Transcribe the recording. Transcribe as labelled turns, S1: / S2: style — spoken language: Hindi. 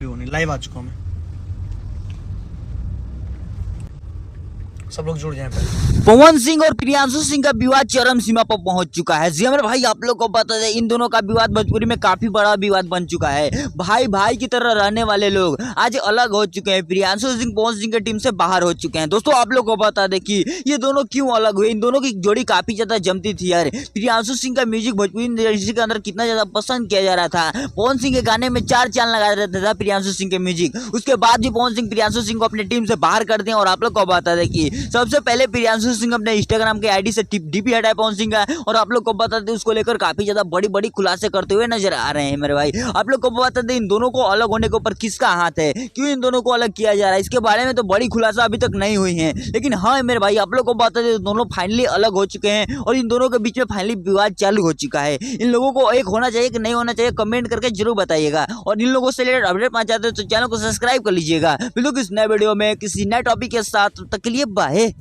S1: होने लाइव आ चुका हूँ मैं। सब लोग जुड़ जाएं पहले।
S2: पवन सिंह और प्रियांशु सिंह का विवाद चरम सीमा पर पहुंच चुका है। जी मेरे भाई, आप लोग को पता है इन दोनों का विवाद भोजपुरी में काफी बड़ा विवाद बन चुका है। भाई भाई की तरह रहने वाले लोग आज अलग हो चुके हैं। प्रियांशु सिंह पवन सिंह की टीम से बाहर हो चुके हैं। दोस्तों आप लोग को बता दें कि ये दोनों क्यों अलग हुए। इन दोनों की जोड़ी काफी ज्यादा जमती थी यार। प्रियांशु सिंह का म्यूजिक भोजपुरी इंडस्ट्री के अंदर कितना ज्यादा पसंद किया जा रहा था। पवन सिंह के गाने में चार चांद लगा रहता था प्रियांशु सिंह के म्यूजिक। उसके बाद भी पवन सिंह प्रियांशु सिंह को अपनी टीम से बाहर कर दिया। और आप लोग को बता दें कि सबसे पहले प्रियांशु सिंह अपने इंस्टाग्राम के आईडी से डीपी हटाए पवन सिंह का। और आप लोग को बता दें उसको लेकर काफी ज्यादा बड़ी बड़ी खुलासे करते हुए नजर आ रहे हैं मेरे भाई। आप लोग को बता दें इन दोनों को अलग होने के ऊपर किसका हाथ है, क्यों इन दोनों को अलग किया जा रहा है, इसके बारे में तो बड़ी खुलासा अभी तक नहीं हुई है। लेकिन हाँ मेरे भाई, आप लोग को बता दें दोनों फाइनली अलग हो चुके हैं और इन दोनों के बीच में फाइनली विवाद चालू हो चुका है। इन लोगों को एक होना चाहिए कि नहीं होना चाहिए, कमेंट करके जरूर बताइएगा। और इन लोगों से रिलेटेड अपडेट पाना चाहते हैं तो चैनल को सब्सक्राइब कर लीजिएगा। मिलूंगा किसी नए वीडियो में किसी नए टॉपिक के साथ। तब तक के लिए बाय।